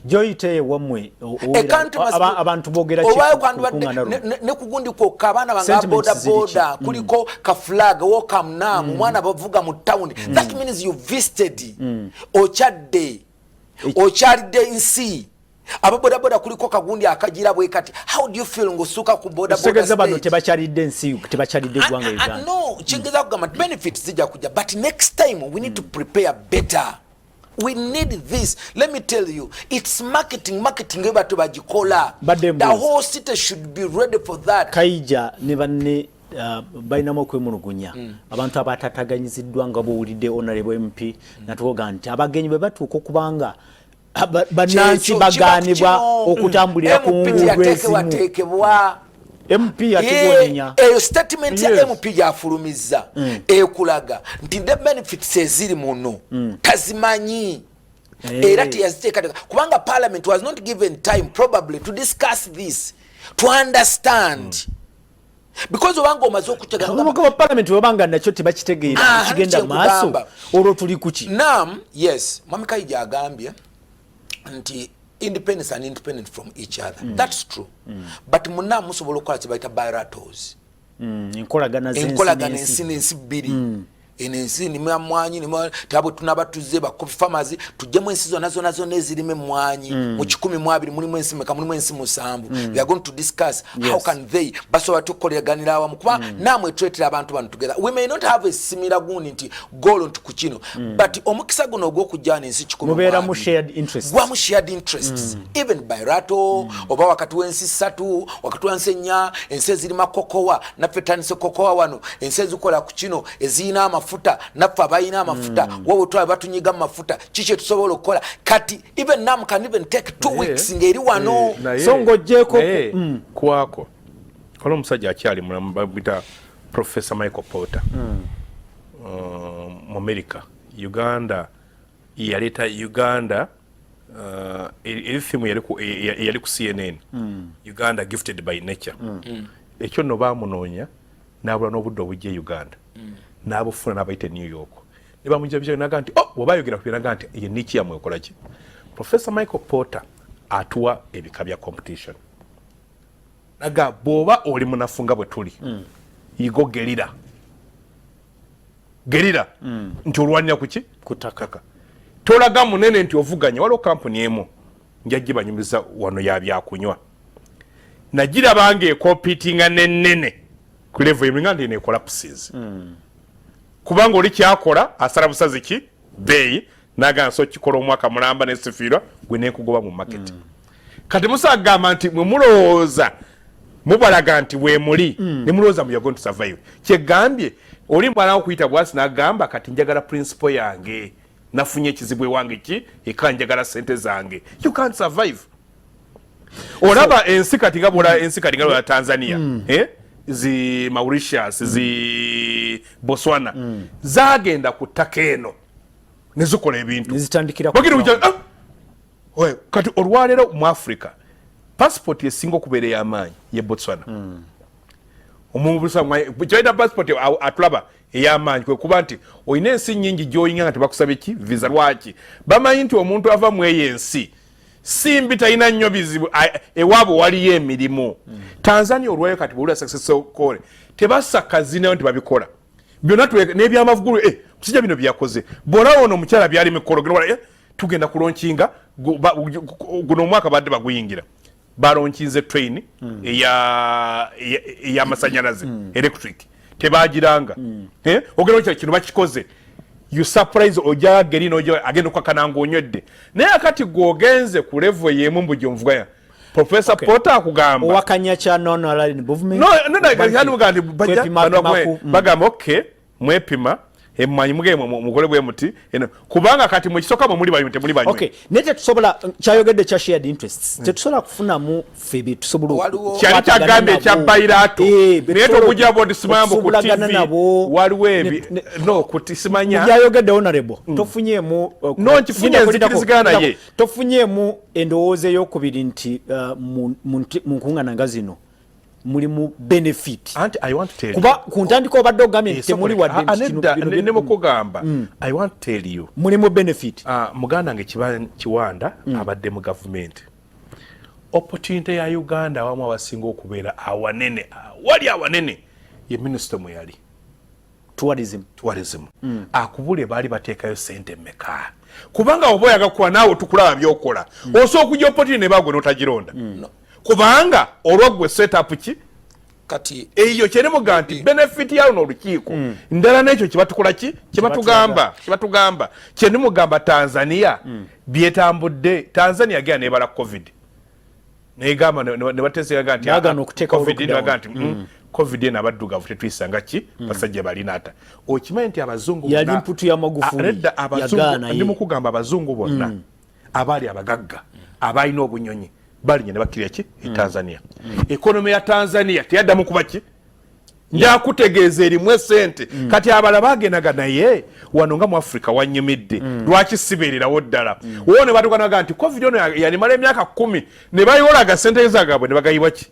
Joyite wamwe abantu bogera ne kugundi ko kabana banga boda kuliko ka flag welcome NAM mwana bavuga mu town. That means you visited ochadde ochalide insi ababoda kuliko kagundi akagira bwe kati. How do you feel ngosuka ku boda segeza bano tebachalide nsi tebachalide gwanga Uganda? No, chingeza kugama benefits zija kuja, but next time we need to prepare better. We need this. Let me tell you, it's marketing eba to bagikola. The whole city should be ready for that. KAIJA ne bainamo kwemulugunya abantu abatataganyizidwa nga bowulidde honorable MP natuwoga nti abagenyi bwe batuuka okubanga banansi baganibwa okutambulira ku nguudo ezimu. MP yatugonyenya statement ya MP yafulumiza ekulaga nti the benefits eziri muno tazimanyi era tiyaziteeka kubanga parliament was not given time probably to discuss this, to understand. Because obanga omaze okutegeka parliament obanga nakyo tebakitegeera kigenda maaso olwo tuli kuki. Yes, Mami KAIJA agambye nti independence and independent from each other. That's true. But muna musobola okukola kibaita bilaterals. Enkolagana zensi bbiri. Enensi ni mwanyi ni tabo tunabatuze ba coffee farmers tujjemu ensizo nazo nezirime mwanyi mu 10 mulimu ensi meka mulimu ensi musambu. We are going to discuss how can they basoba tukoleganira awamu kuba namwe treatira abantu banu together. We may not have a similar nti goal onto kuchino but omukisa guno ogw'okujjana ensi 10 mubera mu shared interests. Wa mu shared interests even bilateral oba wakati wensi 3 wakati wensi 4 ensi zirima kokowa na fetanise kokowa wano ensi zikola kuchino ezina mafuta nafa bayina mafuta wowe twa batunyiga mafuta chiche tusobola okukola kati even NAM can even take 2 weeks ngeri wano songo jeko kwako kono musajja akyali mulambita Professor Michael Porter mu America Uganda yaleta Uganda elithimu yali ku CNN Uganda gifted by nature ekyo no bamunoonya nabula n'obudde obujje Uganda n'abufuna n'abayite New York ne bamujja naga nti bwebayogera ku binaga nti ye niki yamwe okola ki. Professor Michael Porter atuwa ebika bya competition naga bwoba oli munafunga bwe tuli yigo gerira nti olwanira kuki kutakaka tolaga munene nti ovuganya waliwo kampuni emu njajje banyumiza wano ya byakunywa nagira bange competinga nenene ku level y'Uganda ne collapses kubanga oli kyakola asala busazi ki beyi naga nso kikola omwaka mulamba ne sifira gwe ne kugoba mu market kati musagamba nti mwe mulowooza mubalaga nti we muli ne mulowooza mu yagon to survive kyegambye oli mwana okuyita bwasi n'agamba kati njagala principle yange nafunye ekizibu ewange ki ekanjagala sente zange you can't survive. Olaba ensi kati ngabula ensi kati ngabula Tanzania zi Mauritius zi Botswana zagenda ku takeno nezikola ebintu nezitandikira ku kati olwalero mu Africa passport yesinga okubeera y'amaanyi ye Botswana omuntu busa passport atulaba ey'amaanyi kwe kuba nti olina ensi nnyingi gy'oyinga nga tebakusaba ki visa lwaki bamanyi nti omuntu ava mu eyo ensi simbi talina nnyo bizibu ewaabo waliyo emirimu. Tanzania olwayo kati bwulira success kole tebassa kazina nti babikola byonna n'ebyamavugulu kusijja bino byakoze bw'olaba ono omukyala byali mikolo tugenda kulonkinga guno omwaka badde baguyingira balonkinze train ey'amasanyalaze electric tebagiranga ogenda kino bakikoze you surprise oja gerino oja agenda kwakananga onywedde naye akati gwogenze ku level yemu mbujo mvugaya Professor Potter akugamba wakanya cha nono alali ni government yani ugandi bagamba okay mwepima emmanyi muge mukole bwe muti kubanga kati mwekisoka mu muli bayite muli banywe okay nete tusobola kyayogedde cha shared interests tetusobola kufuna mu febi tusobola kyali kyagambe kya bayirato naye tokujja bodi simambo ku TV waliwo ebi no kutisimanya yayogedde honorable tofunyemu no nkifunye nzikirizigana ye tofunyemu endowooza y'okubiri nti mu nkungana ngazino mulimu benefit and I want to tell kuba kuntandika obadde ogambye temuli wadde ne mukugamba I want to tell you mulimu benefit muganda nge kiwanda abadde mu government opportunity ya Uganda wamu abasinga okubeera awanene wali awanene ye minister mwe yali tourism akubule bali bateekayo sente meka kubanga oboyaga kuwa naawe tukulaba byokola osooka okujja opportunity ne bagwe notagironda kubanga olwagwe setup ki kati eyo kyene muganti benefit yawo n'olukiiko ndala n'ekyo kibatukula ki kibatugamba kyene mugamba Tanzania byetambudde Tanzania gya nebala covid negamba ne batesega nti agano okuteeka covid naganti covid n'abaddugavu tetuyisanga ki basajja balinata okimanyi nti abazungu yali mputu ya Magufuli yagana ndi mukugamba abazungu bonna abali abagagga abalina obunyonyi balinye ne bakirya ki Tanzania economy ya Tanzania teyaddamu kuba ki njakutegeeza erimu sente kati abala bagenaga naye wano nga mu Africa wanyumidde lwaki sibeererawo ddala wone batukanaga nti covid ono yanimala emyaka 10 ne bayolaga sente zagabwe ne bagayibwa ki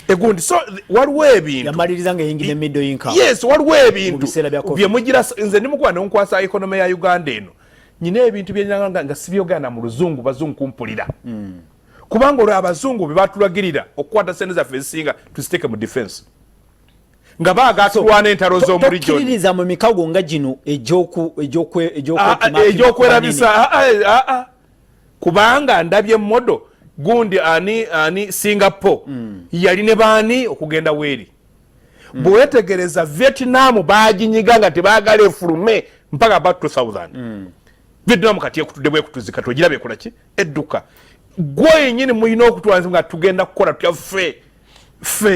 egundi so waliwo ebintu yamaliriza nga yingine middle income yes waliwo ebintu bye mugira nze ndimukuba ne nkwasa economy ya Uganda eno nyine ebintu byenyanga nga sibyogana mu luzungu bazungu kumpulira kubanga olwo abazungu be batulagirira okukwata sente zaffe ezisinga tuziteeke mu defense nga baagatulwana entalo z'omuli joni tokkiririza mu mikago nga gino egyokwerabisa kubanga ndabye modo gundi ani Singapore yali ne baani okugenda weeri bwewetegereza Vietnam baaginyiga nga tebaagala efulume mpaka about 2000 Vietnam kati ekutudde bwekutuzika twegiraba ekola ki edduka gwe nyine muyina okutwanza nga tugenda kukola tuyaffe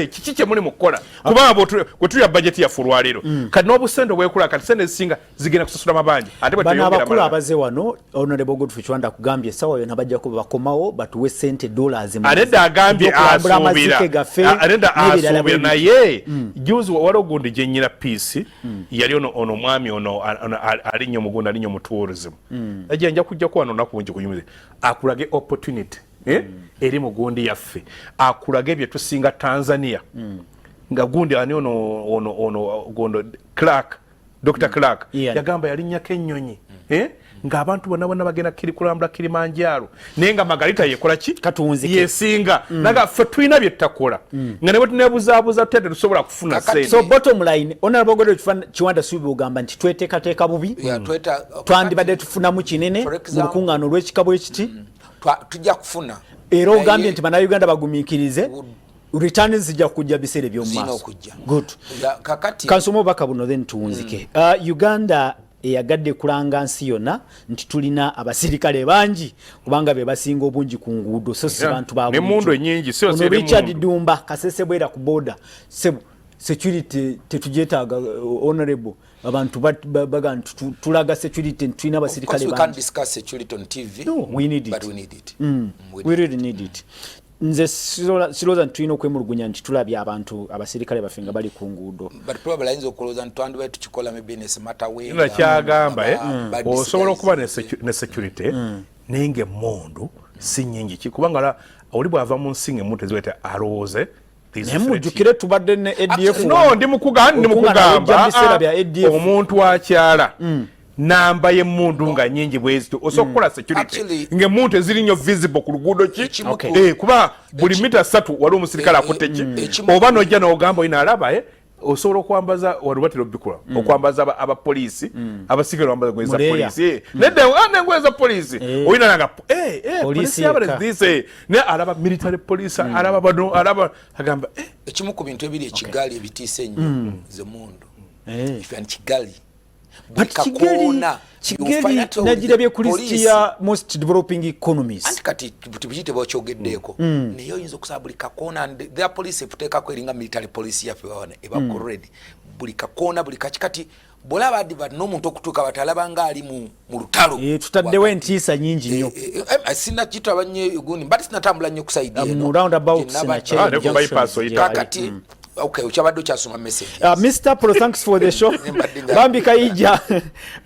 kiki kye muli mukola kubanga bwe tulya budget ya fulwalero kati n'obusente bwekula kati sente ezisinga zigenda kusasula mabanja ate bwe tuyongera abakulu abaze wano honorable Godfrey Chwanda kugambye sawa yona bajja ko bakomawo batuwe sente dollars mu adeda agambye asubira adeda asubira naye juzi walo gundi jenyira peace yali ono mwami ono alinyo mugunda alinyo mu tourism ajja kujja ko wano nakunje kuyumize akulage opportunity eri mugundi yaffe akulage bye tusinga Tanzania nga gundi ani ono gondo Clark Dr. Clark yagamba yalinya kenyonyi nga abantu bonna bagenda kulambula Kilimanjaro nenga Margarita yekola ki katunzike yesinga naga ffe tulina bye tutakola nga ne tunebuzabuza tutete tusobola kufuna sente so bottom line honorable Godfrey Chwanda subi ugamba nti tweteekateeka bubi twandibadde tufunamu kinene mu lukuŋŋaano olw'ekikabo ekiti tujja kufuna era ogambye nti bannayuganda bagumiikirize returns zijja kujja biseera by'omumaaso good kakati kansoma obubaka buno then tuwunzike Uganda eyagadde kulanga nsi yonna nti tulina abasirikale bangi kubanga be basinga obungi ku nguudo so si bantu ba ne mundu nyingi sio sio Richard Dumba kasesebwera ku border sebo security tetujetaaga honorable abantu baga tulaga security tulina abasirikale bangi. We can't discuss security on TV. No, we need it. But we need it. We really need it. Nze siroza ntulina okwemulugunya nti tulabye abantu abasirikale bafinga bali ku nguudo. But probably ayinza okuloza ntwandibaye tukikola maybe ne smata way. Ina kyagamba osobola okuba ne security nenge mundu si nyingi kikubanga oli bwava mu nsinge muntu eziwete alowooze nemujukire tubadde ne ADF. No ndi mukugamba omuntu akyala namba ye mundu nga nyingi bwezito osokola security nge muntu eziri nnyo visible ku luguudo ki kuba buli mita 3 wali omusirikale akutte ki oba nojja n'ogamba ina alaba osobola okwambaza walubatiro bikula okwambaza abapoliisi abasigala bambaza gweza poliisi nedde ngweza poliisi oyina nanga poliisi abalezi ne alaba military police alaba bano alaba agamba ekimu ku bintu ebiri ekigali ebitiise nnyo ze mundu ifan kigali Kigali najirabye ku list ya most developing economies anti kati tubijite bw'okyogeddeko neyo oyinza okusaba buli kakoona and their police efuteekako eringa military police yaffe wawana ebakoredi buli kakoona buli kati bolaba adivert n'omuntu okutuuka batalaba ngaali mu lutalo tutaddewo entiisa nyingi nnyo sina kitaba nnyo gundi mbati sinatambula nnyo kusaidia eno kakati okay uchabadde kyasoma message Mr. Pro thanks for the show Bambi Kaija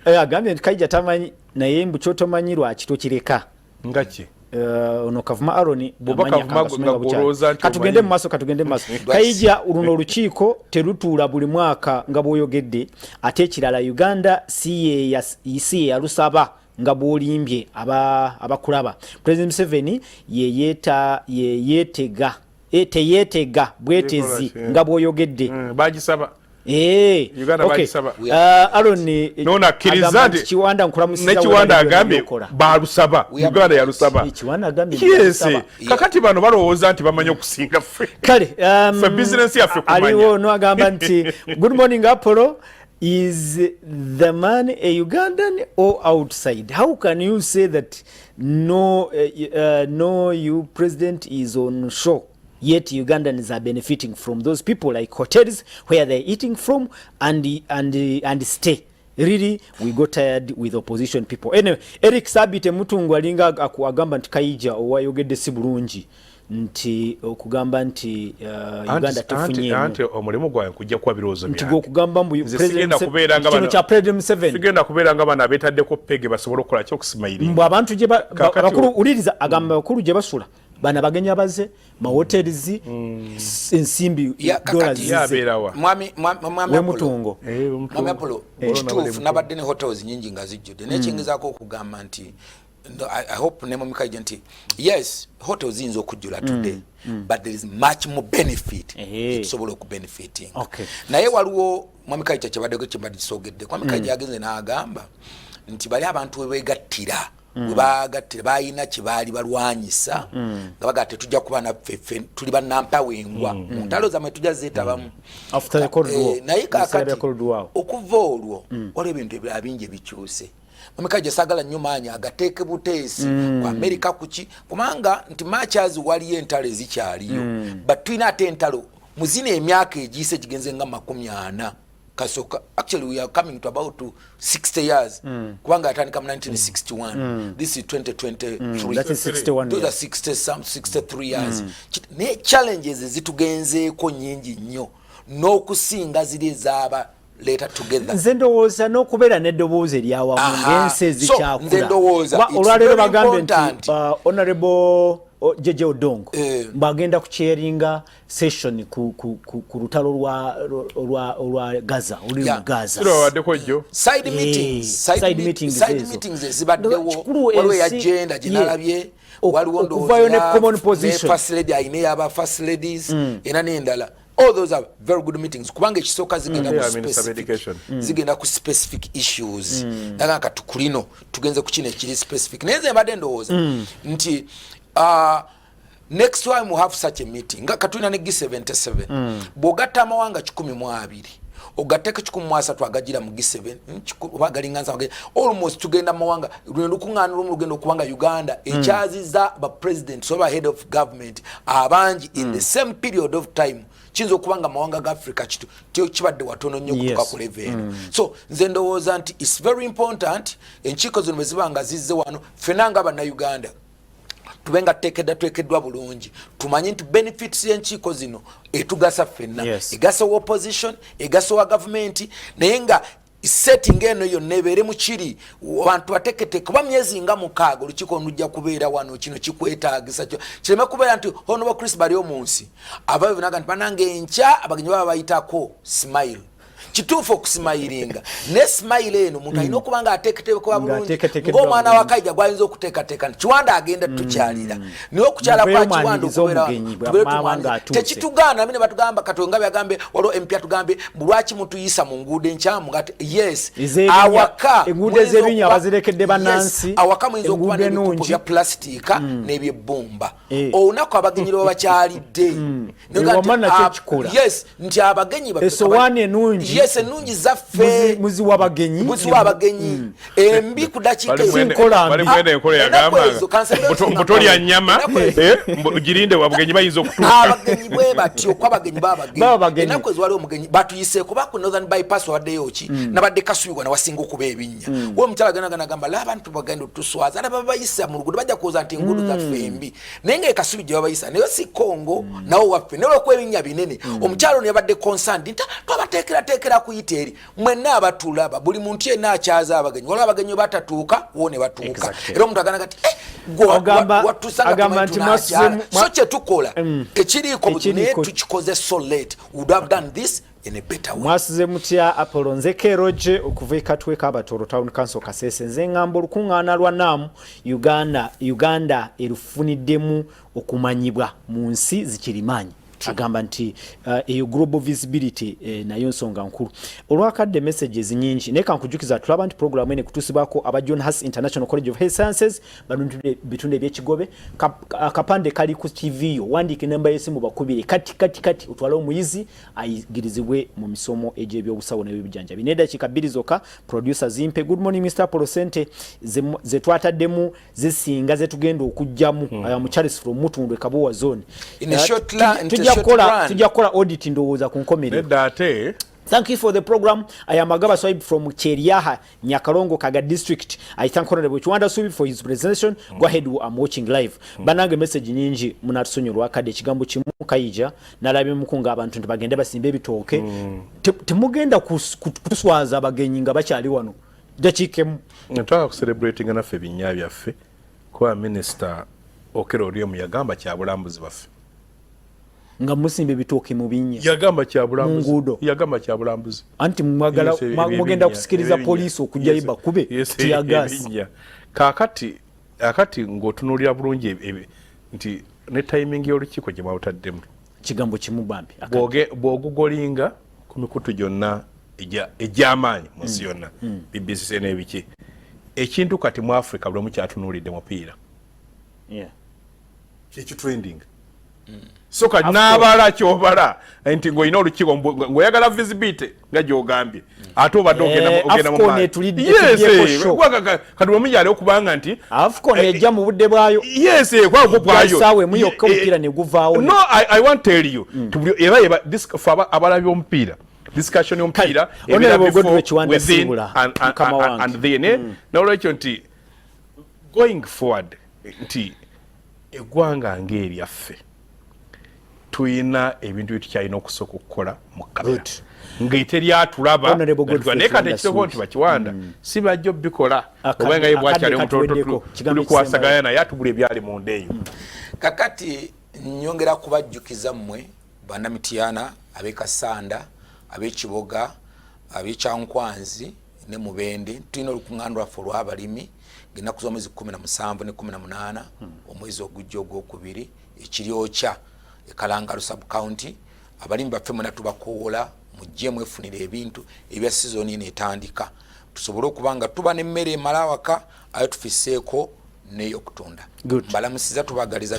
agambye Kaija tamanyi naye mbu kyotomanyi lwaki tokireka ngaki ono kavuma Aroni katugende mu maaso Kaija luno olukiiko terutuula buli mwaka nga bw'oyogedde ate ekirala Uganda si ya lusaba nga bw'olimbye abakulaba President Museveni teyetega bwetezi nga bw'oyogedde bagisaba Uganda bagisaba Aroni nona kirizade Kiwanda nkulamusiza Kiwanda agambe balusaba Uganda yalusaba Kiwanda agambe kakati bano balowooza nti bamanyi okusinga ffe kale for business yaffe kumanya aliwo no agamba nti good morning Apollo. Is the man a Ugandan or outside? How can you say that no you president is on show? Yet Ugandans are benefiting from those people like hotels where they're eating from and stay. Really, we got tired with opposition people. Anyway, Eric Sabite mutungu alinga agamba nti KAIJA owayogedde si bulungi nti okugamba nti Uganda tefunye ante omulimu gwayo kujja kwa birozo bya nti okugamba mbu president kubeera nga bano President Museveni sigenda kubeera nga bana abetaddeko pege basobola okukola kyo okusimayiringa mbu abantu gye bakulu uliriza agamba bakulu gye basula bana bagenya baze ma hotels ensimbi dollars yabeerawa mwami mutungo mwami Apollo kituufu nabadde ne hotels nyingi nga zijjudde n'ekyengezaako okugamba nti I hope nemo mikaija nti yes hotels zinzo okujjula today but there is much more benefit ekisobola okubenefiting naye waliwo mwami kaija kyabadde kyabadde sogedde mwami kaija agenze n'agamba nti bali abantu webegattira webagattira bayina kibaali balwanyisa nga bagatte tujja kuba naffe tuli bannampawengwa mu ntalo zamwe tujja zeetabamu after the Cold War naye kakati okuva olwo waliwo ebintu ebirala bingi ebikyuse Mwamikaija sagala nnyo maanyi agateeke buteesi ku America kuki kubanga nti matches waliyo entalo ezikyaliyo but tulina ate entalo muzina emyaka egiyise gigenze nga 40 kasoka actually we are coming to about 60 years kubanga atandika mu 1961 this is 2023 that is 61 those are 60 some 63 years ne challenges zitugenzeeko nyingi nnyo n'okusinga ziri zaaba later together nzendowooza n'okubeera n'eddoboozi eryawamu ng'ensi ezikyakula olwaleero bagambye nti honorable Jeje Odongo bagenda kucheringa session ku lutalo lwa Gaza uli mu Gaza side meetings zibaddewo waliwo ya agenda ginalabye waliwo okuvayo ne common position first lady aine yaba first ladies ena n'endala. All those are very good meetings kubanga ekisooka zigenda ku specific issues naga katukulino tugenze ku kino ekiri specific neze mbadde ndowooza nti next time we have such a meeting nga katulina ne G77 bw'ogatta amawanga 12 ogateka chikumwasa twagagira mu G7 bagalinganza almost tugenda mawanga lukungana lugendo kubanga Uganda echaziza ba president so ba head of government abanji in the same period of time chinzo kubanga mawanga ga Africa chitu tyo kibadde watono nnyo kutuka ku level so nze ndowooza nti it's very important enchiko zino mezibanga zizze wano fenanga bana Uganda tubenga tekeddwa bulungi tumanyi nti benefits y'enchiko zino etugasa fenna egasa opposition egasa wa government nayenga setting eno yo nebere mukiri abantu batekete kuba myezi nga mukago lukiko nujja kubeera wano kino kikwetaagisa cyo kireme kubeera nti ono ba Chris bali omunsi abayo binaga ntipanange encha abagenyi baba bayitako smile kituufu okusimayiringa ne smile eno muntu alina okubanga ateeketeeko kwa bulungi ng'omwana wa KAIJA gwayinza okuteekateeka kiwanda agenda tukyalira niwe okukyala kwa kiwanda okubeera tekitugaana mine batugamba katonga byagambe waliwo MP atugambe lwaki mutuyisa mu nguudo enkyamu ngati yes awaka enguudo ez'ebinya abazirekedde bannansi awaka muyinza okuba n'ebikopo bya plastika n'ebyebumba olunaku abagenyi baba bakyalidde yes nti abagenyi esowaani enungi yes enungi zaffe muzi wabagenyi embi ku dakika bali mwene enkola yagamba mbutoli ya nyama girinde wabugenyi bayinza okutuuka abagenyi bwe batyo kwa abagenyi babagenyi enakwe zwali omugenyi batuyise kuba ku northern bypass wadde yoki nabadde kasubigwa na wasinga okuba ebinya we omukyala gana laba abantu bagenda otuswaza laba bayisa mu luguudo bajja kuwoza nti enguudo zaffe embi naye nga ekasubi gye babayisa naye si Kongo nawo waffe naye olwokuba ebinya binene omukyala ono yabadde concerned nti twabateekera kuyiteeri mwenna abatulaba buli muntu yenna akyaza abagenyi waliwo abagenyi batatuuka wo ne batuuka era omuntu agana kati watusanga so kye tukola tekiriiko naye tukikoze so late would have done this in a better way. Mwasize mutya Apollo Nzeke Roje okuva ekatwe kabatoro town council Kasese nze ngambo lukungana lwa namu Uganda erufuniddemu okumanyibwa mu nsi zikirimanyi agamba nti eyo global visibility nayo nsonga nkulu olwakadde messages nyingi neka nkujukiza tulaba nti program ene kutusibako aba John Haas International College of Health Sciences bitunde byekigobe kapande kali ku TV yo wandike namba yesimu bakubire kati utwala omuyizi ayigirizibwe mu misomo ejebyo obusawo n'ebijanja bineda kikabiri zoka producer Zimpe good morning Mr. Polosente ze twataddemu zisinga ze tugenda okujjamu mu Charles from Mutundwe Kabowa zone in a short tujakola audit ndowooza ku nkomere date. Thank you for the program. I am Agaba Swaib from Cheriaha, Nyakarongo, Kaga district. I thank Honorable Chwanda Subi for his presentation. Go ahead, I'm watching live. Banange message nyingi munatusonyo lwakade kigambo kimu KAIJA nalabe mukunga abantu bagende basimbe bitoke. Temugenda kutuswaza abagenyi nga bakyali wano. Dakikemu. Ntaka celebrating na ffe binya byaffe. Kwa minister Okero Oriemu yagamba kyabulambuzi baffe. Nga musimbe bitoke mu binya yagamba kyabulambuzi anti mwagala mugenda kusikiriza police okujja iba kube tiyagasi kakati ngotunulira bulungi nti ne timing y'olukiko gye bawutaddemu kigambo kimu bambi bwogugolinga ku mikutu gyonna egy'amaanyi munsi yonna BBC n'ebiki ekintu kati mu Africa buli mukyatunulidde mupiira kyekyo trending so kati n'abala kyobala nti ng'olina olukiko ng'oyagala visibility nga gy'ogambye ate obadde ogenda mu maanyi kati bwemujali okubanga nti AFCON ejja mu budde bwayo kwako bwayo saawe muyokka omupiira ne guvaawo no I want tell you eba abalabye omupiira discussion y'omupiira within and then n'olwekyo nti going forward nti eggwanga ng'eryaffe tuyina ebintu bitukyalina okusooka okukola mu kamera ng'eteryatulaba naye kati ekitoko nti bakiwanda si bajja obbikola obenga ye bwakyali omutoto tuli kwasaganya naye atugula ebyali munda eyo kakati nyongera kubajjukiza mmwe bannamitiana ab'ekasanda ab'ekiboga ab'ekyankwanzi ne mubende tulina olukuŋŋaana lwaffe olw'abalimi ng'ennaku z'omwezi 17 ne 18 omwezi ogujja ogwokubiri ekiryokya Kalangalo sub county abalimi baffe muna tubakoola mujje mwefunira ebintu ebya season etandika tusobole okubanga tuba n'emmere emalawaka ayo tufiseeko n'eyokutunda mbalamusiza tubagaliza